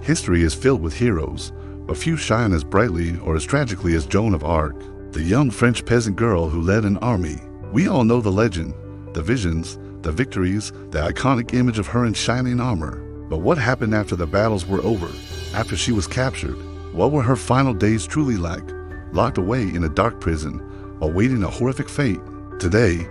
History is filled with heroes, but few shine as brightly or as tragically as Joan of Arc, the young French peasant girl who led an army. We all know the legend, the visions, the victories, the iconic image of her in shining armor. But what happened after the battles were over, after she was captured? What were her final days truly like, locked away in a dark prison, awaiting a horrific fate? Today,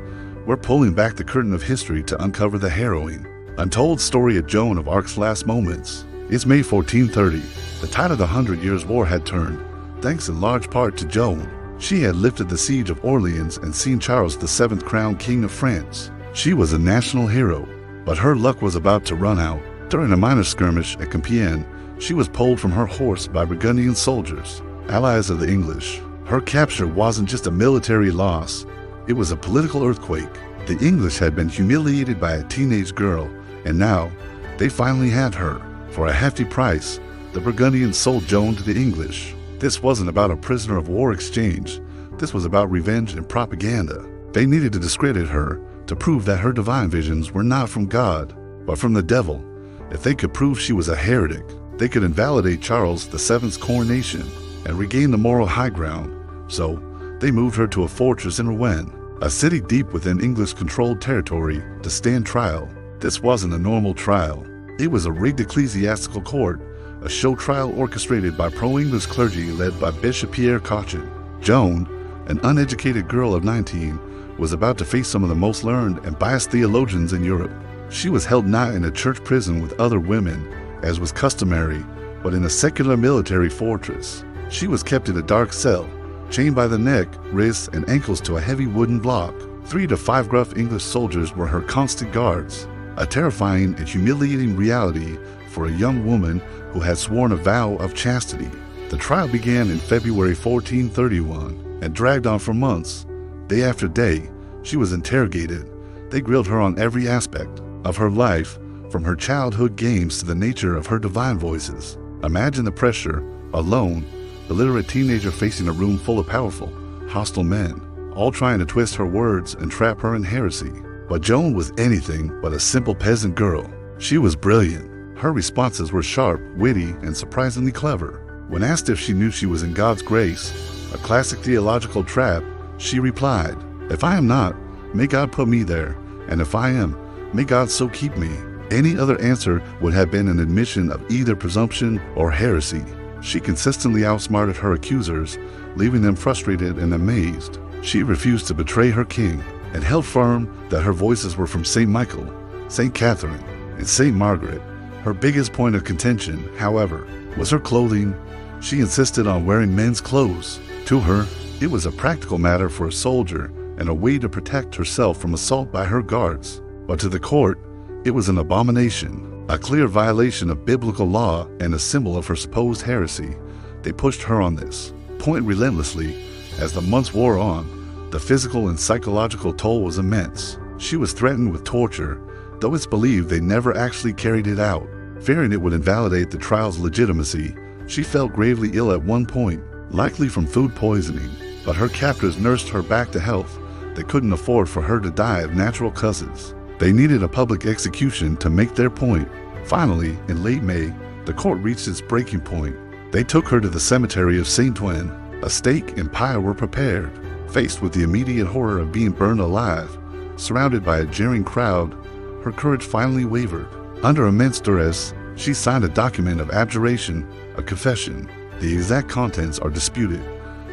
we're pulling back the curtain of history to uncover the harrowing, untold story of Joan of Arc's last moments. It's May 1430. The tide of the 100 Years' War had turned, thanks in large part to Joan. She had lifted the siege of Orleans and seen Charles VII crowned King of France. She was a national hero, but her luck was about to run out. During a minor skirmish at Compiègne, she was pulled from her horse by Burgundian soldiers, allies of the English. Her capture wasn't just a military loss, it was a political earthquake. The English had been humiliated by a teenage girl, and now they finally had her. For a hefty price, the Burgundians sold Joan to the English. This wasn't about a prisoner of war exchange. This was about revenge and propaganda. They needed to discredit her to prove that her divine visions were not from God, but from the devil. If they could prove she was a heretic, they could invalidate Charles VII's coronation and regain the moral high ground. So they moved her to a fortress in Rouen, a city deep within English-controlled territory, to stand trial. This wasn't a normal trial. It was a rigged ecclesiastical court, a show trial orchestrated by pro-English clergy led by Bishop Pierre Cauchon. Joan, an uneducated girl of 19, was about to face some of the most learned and biased theologians in Europe. She was held not in a church prison with other women, as was customary, but in a secular military fortress. She was kept in a dark cell, chained by the neck, wrists, and ankles to a heavy wooden block. 3 to 5 gruff English soldiers were her constant guards, a terrifying and humiliating reality for a young woman who had sworn a vow of chastity. The trial began in February 1431 and dragged on for months. Day after day, she was interrogated. They grilled her on every aspect of her life, from her childhood games to the nature of her divine voices. Imagine the pressure, alone, illiterate teenager facing a room full of powerful, hostile men, all trying to twist her words and trap her in heresy. But Joan was anything but a simple peasant girl. She was brilliant. Her responses were sharp, witty, and surprisingly clever. When asked if she knew she was in God's grace, a classic theological trap, she replied, "If I am not, may God put me there, and if I am, may God so keep me." Any other answer would have been an admission of either presumption or heresy. She consistently outsmarted her accusers, leaving them frustrated and amazed. She refused to betray her king and held firm that her voices were from St. Michael, St. Catherine, and St. Margaret. Her biggest point of contention, however, was her clothing. She insisted on wearing men's clothes. To her, it was a practical matter for a soldier and a way to protect herself from assault by her guards. But to the court, it was an abomination, a clear violation of biblical law and a symbol of her supposed heresy. They pushed her on this point relentlessly. As the months wore on, the physical and psychological toll was immense. She was threatened with torture, though it's believed they never actually carried it out. Fearing it would invalidate the trial's legitimacy, she fell gravely ill at one point, likely from food poisoning, but her captors nursed her back to health. They couldn't afford for her to die of natural causes. They needed a public execution to make their point. Finally, in late May, the court reached its breaking point. They took her to the cemetery of Saint-Ouen. A stake and pyre were prepared. Faced with the immediate horror of being burned alive, surrounded by a jeering crowd, her courage finally wavered. Under immense duress, she signed a document of abjuration, a confession. The exact contents are disputed,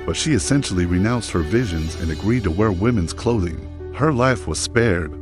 but she essentially renounced her visions and agreed to wear women's clothing. Her life was spared,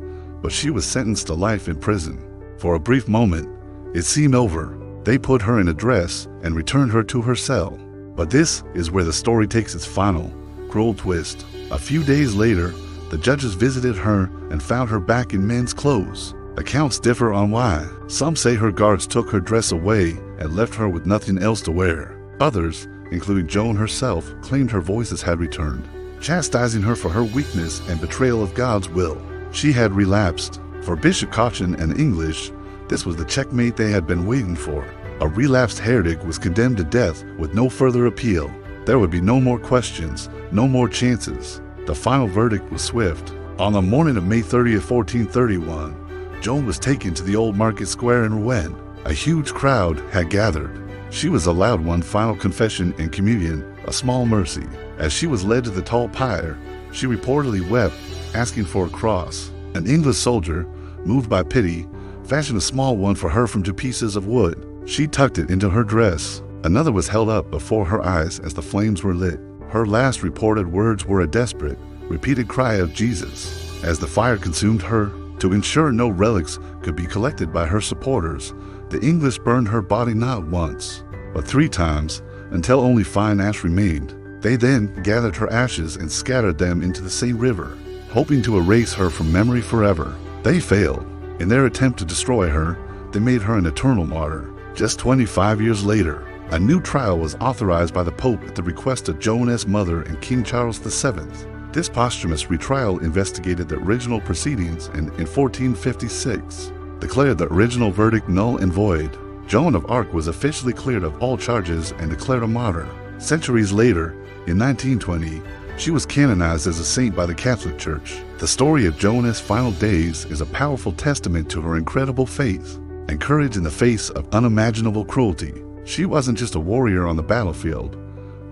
but she was sentenced to life in prison. For a brief moment, it seemed over. They put her in a dress and returned her to her cell. But this is where the story takes its final, cruel twist. A few days later, the judges visited her and found her back in men's clothes. Accounts differ on why. Some say her guards took her dress away and left her with nothing else to wear. Others, including Joan herself, claimed her voices had returned, chastising her for her weakness and betrayal of God's will. She had relapsed. For Bishop Cauchon and the English, this was the checkmate they had been waiting for. A relapsed heretic was condemned to death with no further appeal. There would be no more questions, no more chances. The final verdict was swift. On the morning of May 30th, 1431, Joan was taken to the old market square in Rouen. A huge crowd had gathered. She was allowed one final confession and communion, a small mercy. As she was led to the tall pyre, she reportedly wept, asking for a cross. An English soldier, moved by pity, fashioned a small one for her from 2 pieces of wood. She tucked it into her dress. Another was held up before her eyes as the flames were lit. Her last reported words were a desperate, repeated cry of Jesus. As the fire consumed her, to ensure no relics could be collected by her supporters, the English burned her body not once, but 3 times, until only fine ash remained. They then gathered her ashes and scattered them into the same river, hoping to erase her from memory forever. They failed. In their attempt to destroy her, they made her an eternal martyr. Just 25 years later, a new trial was authorized by the Pope at the request of Joan's mother and King Charles VII. This posthumous retrial investigated the original proceedings and in 1456 declared the original verdict null and void. Joan of Arc was officially cleared of all charges and declared a martyr. Centuries later, in 1920, she was canonized as a saint by the Catholic Church. The story of Joan's final days is a powerful testament to her incredible faith and courage in the face of unimaginable cruelty. She wasn't just a warrior on the battlefield.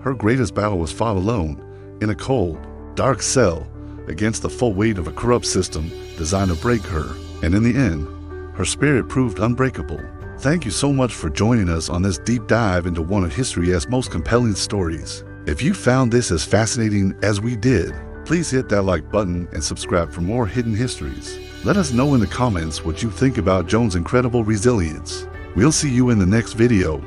Her greatest battle was fought alone, in a cold, dark cell, against the full weight of a corrupt system designed to break her. And in the end, her spirit proved unbreakable. Thank you so much for joining us on this deep dive into one of history's most compelling stories. If you found this as fascinating as we did, please hit that like button and subscribe for more hidden histories. Let us know in the comments what you think about Joan's incredible resilience. We'll see you in the next video.